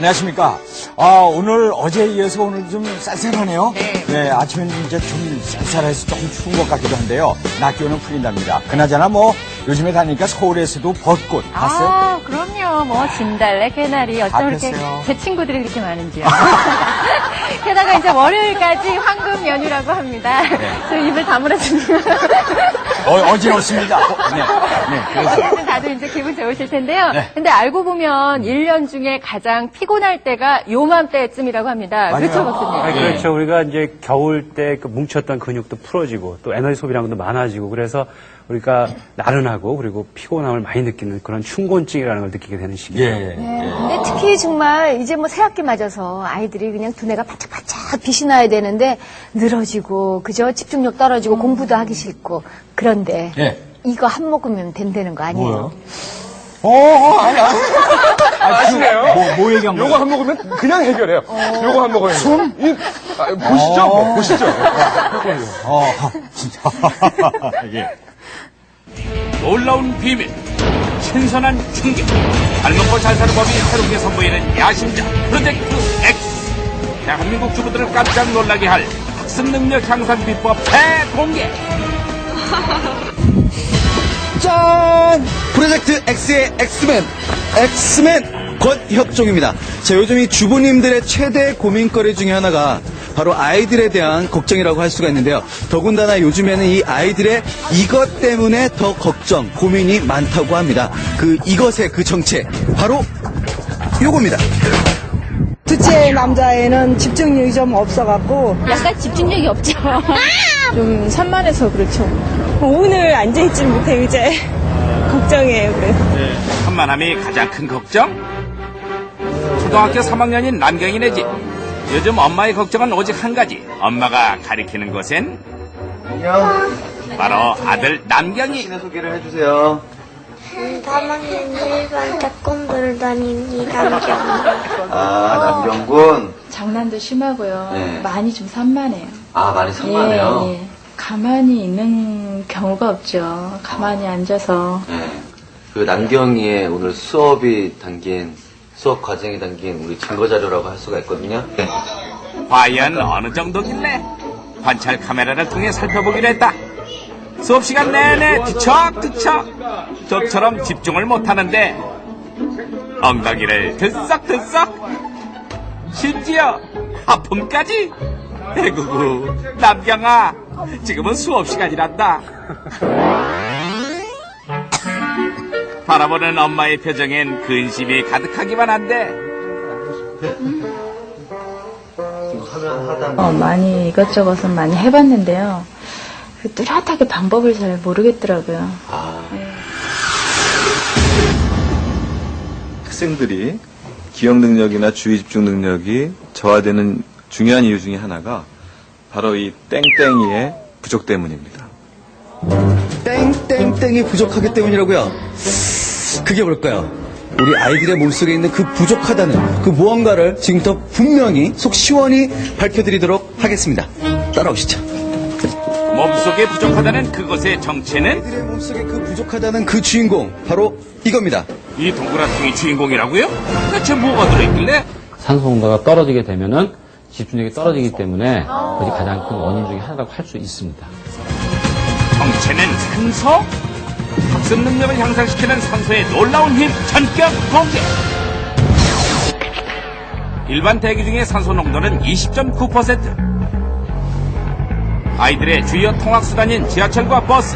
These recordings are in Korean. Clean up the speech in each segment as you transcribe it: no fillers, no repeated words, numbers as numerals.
안녕하십니까. 오늘 어제에 이어서 오늘 좀 쌀쌀하네요. 네, 아침에는 이제 좀 쌀쌀해서 조금 추운 것 같기도 한데요. 낮 기온은 풀린답니다. 그나저나 요즘에 다니니까 서울에서도 벚꽃 봤어요? 그럼요. 진달래, 개나리, 어쩜 이렇게 폈어요. 제 친구들이 그렇게 많은지요. 게다가 이제 월요일까지 황금 연휴라고 합니다. 저 입을 다물어줍니다. 어지럽습니다. 그래서. 어쨌든 다들 이제 기분 좋으실 텐데요. 네. 근데 알고 보면 1년 중에 가장 피곤할 때가 요맘때쯤이라고 합니다. 맞아요. 그렇죠, 박사님? 그렇죠. 우리가 이제 겨울 때 그 뭉쳤던 근육도 풀어지고 또 에너지 소비량도 많아지고 그래서 우리가 나른하고 그리고 피곤함을 많이 느끼는 그런 춘곤증이라는 걸 느끼게 되는 시기죠. 근데 특히 정말 이제 새학기 맞아서 아이들이 그냥 두뇌가 바짝바짝 빛이 나야 되는데 늘어지고 그저 집중력 떨어지고 공부도 하기 싫고 그런데 예. 이거 한 모금이면 된다는 거 아니에요? 아니. 아시네요? 뭐 얘기한 거예요? 요거 한 모금면 그냥 해결해요. 요거 한 모금면. 보시죠? 보시죠? 진짜. 예. 놀라운 비밀, 신선한 충격, 닮먹고 잘 사는 법이 새롭게 선보이는 야심작 프로젝트 X. 대한민국 주부들을 깜짝 놀라게 할 학습 능력 향상 비법 대공개. 짠! 프로젝트 X의 엑스맨 권혁종입니다. 자, 요즘 이 주부님들의 최대 고민거리 중에 하나가 바로 아이들에 대한 걱정이라고 할 수가 있는데요. 더군다나 요즘에는 이 아이들의 이것 때문에 더 걱정, 고민이 많다고 합니다. 이것의 그 정체, 바로 요겁니다. 둘째 남자애는 집중력이 좀 없어갖고 약간 집중력이 없죠. 좀 산만해서 그렇죠. 오늘 앉아있지 못해 의자에 걱정이에요. 그래서 산만함이 가장 큰 걱정? 초등학교 3학년인 남경이네 집. 요즘 엄마의 걱정은 오직 한 가지. 엄마가 가리키는 곳엔 안녕. 바로 아들 남경이. 신의 소개를 해주세요. 3학년 1반 태권도를 다니는 남경. 남경군. 장난도 심하고요. 네. 많이 좀 산만해요. 많이 산만해요. 예. 가만히 있는 경우가 없죠. 가만히 앉아서. 그 남경이의 오늘 수업 과정이 담긴 우리 증거자료라고 할 수가 있거든요. 과연 어느 정도길래? 관찰 카메라를 통해 살펴보기로 했다. 수업시간 내내 뒤척뒤척. 저처럼 집중을 못하는데 엉덩이를 들썩들썩. 심지어 하품까지. 에구구 남경아, 지금은 수업시간이란다. 바라보는 엄마의 표정엔 근심이 가득하기만 한데 많이 이것저것은 많이 해봤는데요. 뚜렷하게 방법을 잘 모르겠더라고요. 학생들이 기억 능력이나 주의 집중 능력이 저하되는 중요한 이유 중에 하나가 바로 이 땡땡이의 부족 때문입니다. 땡땡땡이 부족하기 때문이라고요? 그게 뭘까요? 우리 아이들의 몸속에 있는 그 부족하다는 그 무언가를 지금부터 분명히 속 시원히 밝혀드리도록 하겠습니다. 따라오시죠. 몸속에 부족하다는 그것의 정체는? 아이들의 몸속에 그 부족하다는 그 주인공, 바로 이겁니다. 이 동그랗둥이 주인공이라고요? 대체 뭐가 들어있길래? 산소 농도가 떨어지게 되면은 집중력이 떨어지기 때문에 그것이 가장 큰 원인 중에 하나라고 할 수 있습니다. 정체는 산소? 학습 능력을 향상시키는 산소의 놀라운 힘 전격 공개! 일반 대기 중의 산소 농도는 20.9%. 아이들의 주요 통학수단인 지하철과 버스,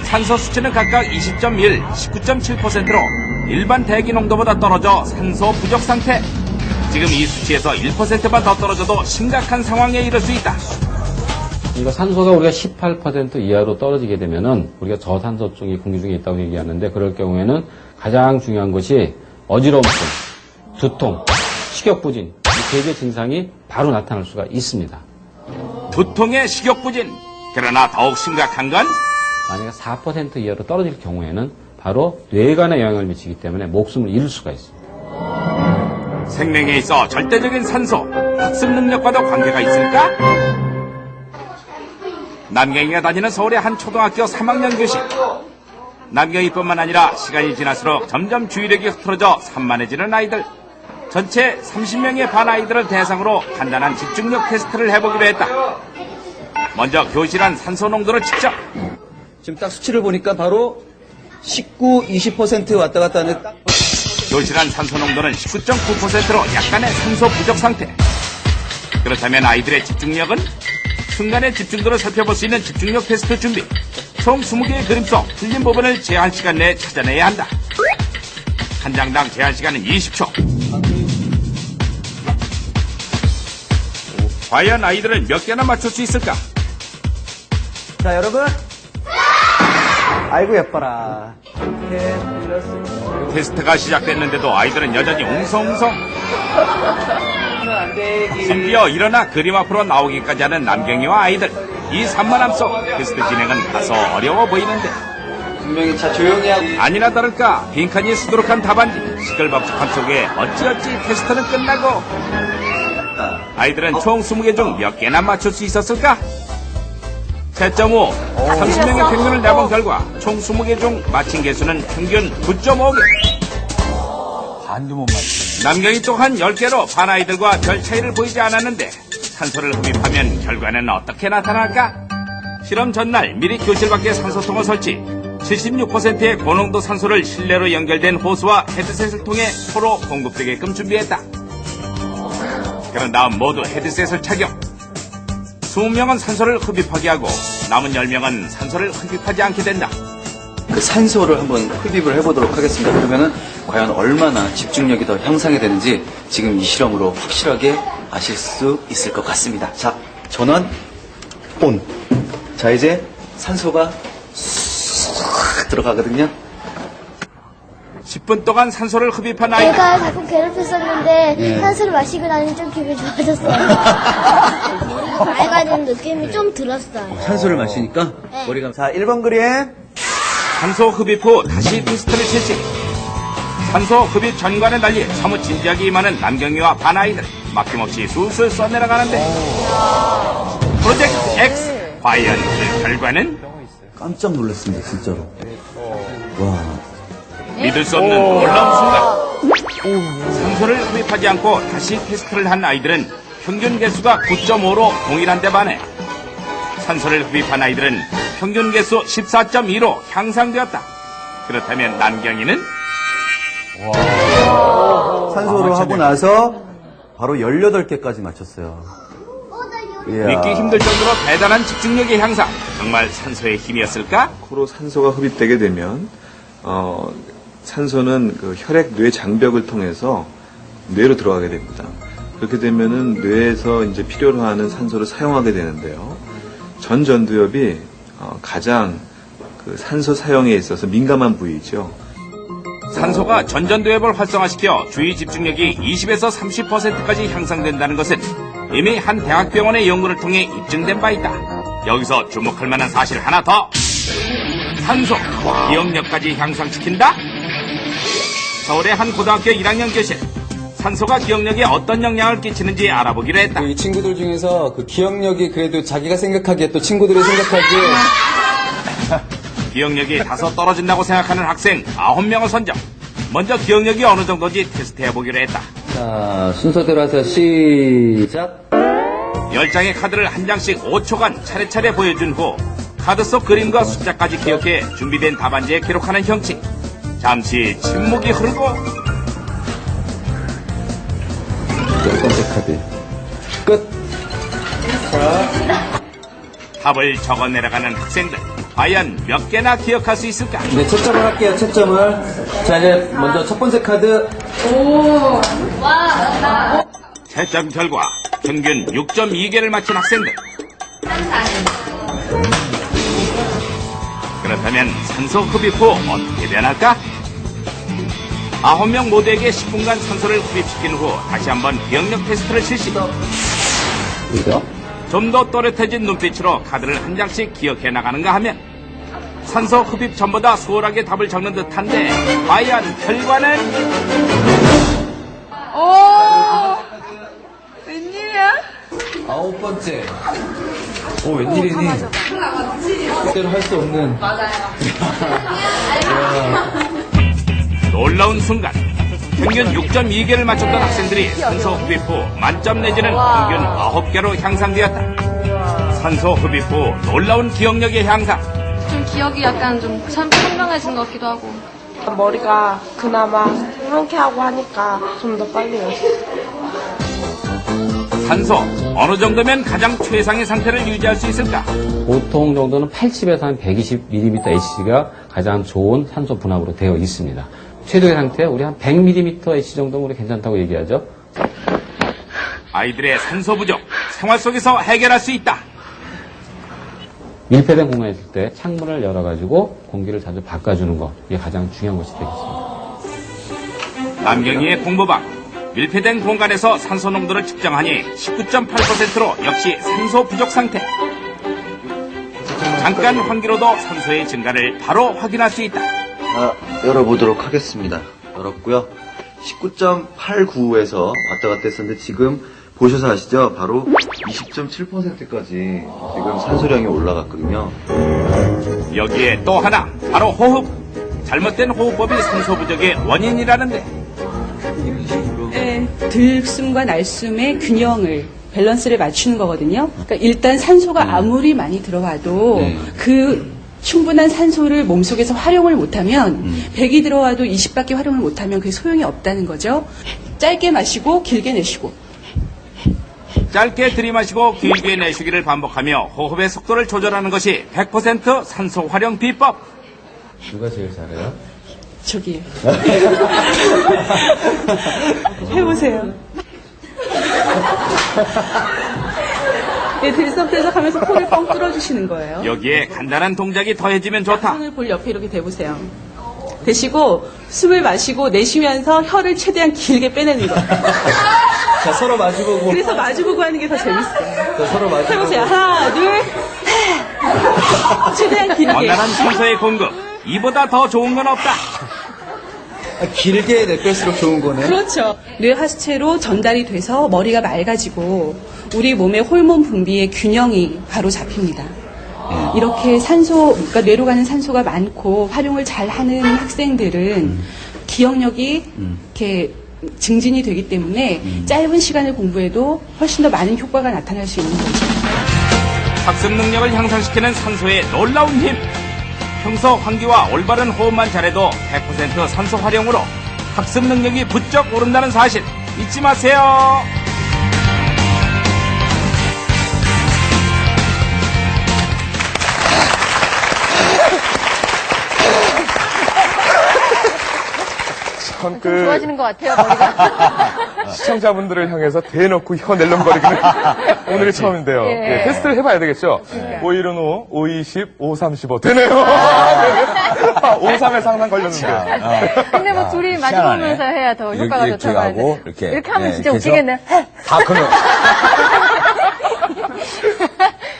산소 수치는 각각 20.1, 19.7%로 일반 대기 농도보다 떨어져 산소 부족 상태. 지금 이 수치에서 1%만 더 떨어져도 심각한 상황에 이를 수 있다. 이거 산소가 우리가 18% 이하로 떨어지게 되면은 우리가 저산소증이 공기 중에 있다고 얘기하는데, 그럴 경우에는 가장 중요한 것이 어지러움증, 두통, 식욕부진, 이 세 개 증상이 바로 나타날 수가 있습니다. 두통의 식욕부진. 그러나 더욱 심각한 건 만약에 4% 이하로 떨어질 경우에는 바로 뇌관에 영향을 미치기 때문에 목숨을 잃을 수가 있습니다. 생명에 있어 절대적인 산소, 학습 능력과도 관계가 있을까? 남경이가 다니는 서울의 한 초등학교 3학년 교실. 남경이뿐만 아니라 시간이 지날수록 점점 주의력이 흐트러져 산만해지는 아이들. 전체 30명의 반 아이들을 대상으로 간단한 집중력 테스트를 해보기로 했다. 먼저 교실 안 산소 농도를 측정. 지금 딱 수치를 보니까 바로 19, 20% 왔다 갔다 하는 딱. 교실 안 산소 농도는 19.9%로 약간의 산소 부족 상태. 그렇다면 아이들의 집중력은? 순간의 집중도를 살펴볼 수 있는 집중력 테스트 준비. 총 20개의 그림 속 틀린 부분을 제한 시간 내에 찾아내야 한다. 한 장당 제한 시간은 20초. 과연 아이들은 몇 개나 맞출 수 있을까? 자, 여러분. 아이고, 예뻐라. 테스트가 시작됐는데도 아이들은 여전히 웅성웅성. 심지어 일어나 그림 앞으로 나오기까지 하는 남경이와 아이들. 이 산만함 속 테스트 진행은 다소 어려워 보이는데. 분명히 자, 조용히 하고. 아니나 다를까 빈칸이 수두룩한 답안지, 시끌벅적함 속에 어찌어찌 테스트는 끝나고 아이들은 총 20개 중 몇 개나 맞출 수 있었을까? 채점 후 30명의 평균을 내본 결과 총 20개 중 맞힌 개수는 평균 9.5개. 반도 못 맞추네. 남경이 또한 10개로 반 아이들과 별 차이를 보이지 않았는데 산소를 흡입하면 결과는 어떻게 나타날까? 실험 전날 미리 교실 밖에 산소통을 설치, 76%의 고농도 산소를 실내로 연결된 호스와 헤드셋을 통해 서로 공급되게끔 준비했다. 그런 다음 모두 헤드셋을 착용. 20명은 산소를 흡입하게 하고 남은 10명은 산소를 흡입하지 않게 된다. 그 산소를 한번 흡입을 해보도록 하겠습니다. 그러면은 과연 얼마나 집중력이 더 향상이 되는지 지금 이 실험으로 확실하게 아실 수 있을 것 같습니다. 자, 전원 온. 자, 이제 산소가 쑥 들어가거든요. 10분 동안 산소를 흡입한 아이들. 내가 가끔 괴롭혔었는데 산소를 마시고 나니 좀 기분이 좋아졌어요. 맑아진 느낌이 좀 들었어요. 산소를 마시니까 네. 머리가. 자, 1번 그림. 산소 흡입 후 다시 테스트를 실시. 산소 흡입 전과는 달리 사뭇 진지하게 임하는 남경이와 반 아이들. 막힘없이 술술 써내려가는데 프로젝트 X. 과연 그 결과는? 깜짝 놀랐습니다, 진짜로. 와. 믿을 수 없는 놀라운 순간. 산소를 흡입하지 않고 다시 테스트를 한 아이들은 평균 개수가 9.5로 동일한 데 반해 산소를 흡입한 아이들은 평균 개수 14.2로 향상되었다. 그렇다면 남경이는? 산소를 하고 나서 바로 18개까지 맞췄어요. 이야. 믿기 힘들 정도로 대단한 집중력의 향상. 정말 산소의 힘이었을까? 코로 산소가 흡입되게 되면 산소는 그 혈액 뇌 장벽을 통해서 뇌로 들어가게 됩니다. 그렇게 되면은 뇌에서 이제 필요로 하는 산소를 사용하게 되는데요. 전두엽이 가장 그 산소 사용에 있어서 민감한 부위죠. 산소가 전두엽을 활성화시켜 주의 집중력이 20에서 30%까지 향상된다는 것은 이미 한 대학병원의 연구를 통해 입증된 바 있다. 여기서 주목할 만한 사실 하나 더. 산소, 기억력까지 향상시킨다? 서울의 한 고등학교 1학년 교실. 산소가 기억력에 어떤 영향을 끼치는지 알아보기로 했다. 이 친구들 중에서 그 기억력이 그래도 자기가 생각하기에 또 친구들이 생각하기에 기억력이 다소 떨어진다고 생각하는 학생 9명을 선정. 먼저 기억력이 어느 정도인지 테스트해보기로 했다. 자, 순서대로 하세요. 시작. 10장의 카드를 한 장씩 5초간 차례차례 보여준 후 카드 속 그림과 숫자까지 기억해 준비된 답안지에 기록하는 형식. 잠시 침묵이 흐르고 10번째 카드 끝. 답을 적어 내려가는 학생들. 과연 몇 개나 기억할 수 있을까? 네, 채점을 할게요. 채점을. 자, 이제 먼저 첫 번째 카드. 채점 결과 평균 6.2개를 맞힌 학생들. 그렇다면 산소 흡입 후 어떻게 변할까? 9명 모두에게 10분간 산소를 흡입시킨 후 다시 한번 기억력 테스트를 실시. 좀 더 또렷해진 눈빛으로 카드를 한 장씩 기억해 나가는가 하면 산소 흡입 전보다 수월하게 답을 적는 듯한데 과연 결과는? 오, 웬일이야? 9번째. 오, 웬일이니? 그대로 할 수 없는. 놀라운 순간 평균 6.2개를 맞췄던 학생들이 산소 흡입 후 만점 내지는 평균 9개로 향상되었다. 산소 흡입 후 놀라운 기억력의 향상. 좀 기억이 약간 좀 선명해진 것 같기도 하고. 머리가 그나마 상쾌하고 하니까 좀 더 빨리 외웠어요. 산소 어느 정도면 가장 최상의 상태를 유지할 수 있을까? 보통 정도는 80에서 한 120mm Hg가 가장 좋은 산소 분압으로 되어 있습니다. 최대의 상태 우리 한 100mm Hg 정도면 우리 괜찮다고 얘기하죠. 아이들의 산소 부족 생활 속에서 해결할 수 있다. 밀폐된 공간에 있을 때 창문을 열어가지고 공기를 자주 바꿔주는 것, 이게 가장 중요한 것이 되겠습니다. 남경이의 공부방. 밀폐된 공간에서 산소 농도를 측정하니 19.8%로 역시 산소 부족 상태. 잠깐 환기로도 산소의 증가를 바로 확인할 수 있다. 열어보도록 하겠습니다. 열었고요. 19.89에서 왔다 갔다 했었는데 지금 보셔서 아시죠? 바로 20.7%까지 지금 산소량이 올라갔거든요. 여기에 또 하나, 바로 호흡. 잘못된 호흡법이 산소 부족의 원인이라는데. 네, 들숨과 날숨의 균형을, 밸런스를 맞추는 거거든요. 그러니까 일단 산소가 아무리 많이 들어와도 그 충분한 산소를 몸속에서 활용을 못하면 100이 들어와도 20밖에 활용을 못하면 그게 소용이 없다는 거죠. 짧게 마시고 길게 내쉬고. 짧게 들이마시고 길게 내쉬기를 반복하며 호흡의 속도를 조절하는 것이 100% 산소 활용 비법. 누가 제일 잘해요? 저기요. 해보세요. 네, 들썩들썩 하면서 코를 뻥 뚫어주시는 거예요. 여기에 간단한 동작이 더해지면 좋다. 손을 볼 옆에 이렇게 대보세요. 대시고 숨을 마시고 내쉬면서 혀를 최대한 길게 빼내는 거예요. 자, 서로 마주보고. 그래서 마주보고 하는 게 더 재밌어요. 자, 서로 마주보고. 해보세요. 하나, 둘, 최대한 길게. 원활한 산소의 공급. 이보다 더 좋은 건 없다. 길게 내뺄수록 좋은 거네. 그렇죠. 뇌 하수체로 전달이 돼서 머리가 맑아지고 우리 몸의 호르몬 분비의 균형이 바로 잡힙니다. 이렇게 산소, 그러니까 뇌로 가는 산소가 많고 활용을 잘 하는 학생들은 기억력이 이렇게 증진이 되기 때문에 짧은 시간을 공부해도 훨씬 더 많은 효과가 나타날 수 있는 거죠. 학습 능력을 향상시키는 산소의 놀라운 힘. 평소 환기와 올바른 호흡만 잘해도 100% 산소 활용으로 학습 능력이 부쩍 오른다는 사실 잊지 마세요. 참 좋아지는 것 같아요, 머리가. 시청자분들을 향해서 대놓고 혀 낼름거리기는 오늘이 처음인데요. 예. 예, 테스트를 해봐야 되겠죠? 5 1은 5, 5 20, 5 35. 되네요. 5, 3에 상상 걸렸는데. 근데 뭐 둘이 마주보면서 해야 더 효과가 이렇게 좋다고 하고, 하는데. 이렇게. 하면 네, 진짜 이렇게 웃기겠네. 다 크는.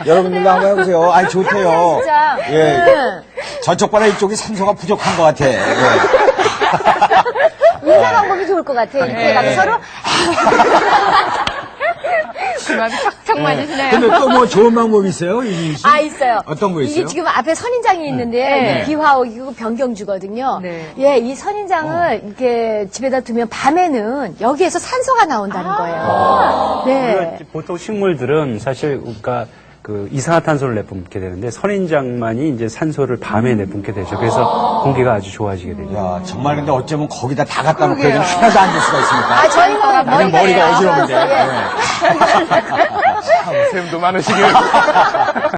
여러분들도 한번 해보세요. 아니, 좋대요. 진짜. 예. 저쪽 바다 이쪽이 산소가 부족한 것 같아. 예. 인사 방법이 좋을 것 같아. 이렇게 가서 서로. 주먹이 척척 맞으시네요. 근데 또 뭐 좋은 방법이 있어요? 이진 씨? 있어요. 어떤 거 있어요? 이게 지금 앞에 선인장이 있는데, 네. 비화옥이고 병경주거든요. 네. 예, 이 선인장을 이렇게 집에다 두면 밤에는 여기에서 산소가 나온다는 거예요. 네. 우리가 보통 식물들은 사실 그러니까 그 이산화탄소를 내뿜게 되는데 선인장만이 이제 산소를 밤에 내뿜게 되죠. 그래서 공기가 아주 좋아지게 되죠. 야, 정말 근데 어쩌면 거기다 다 갖다 놓고 여기는 하나도 안 줄 수가 있습니까? 저희가 나는 머리가 어지러운데. 예. 네. 참, 샘도 많으시길.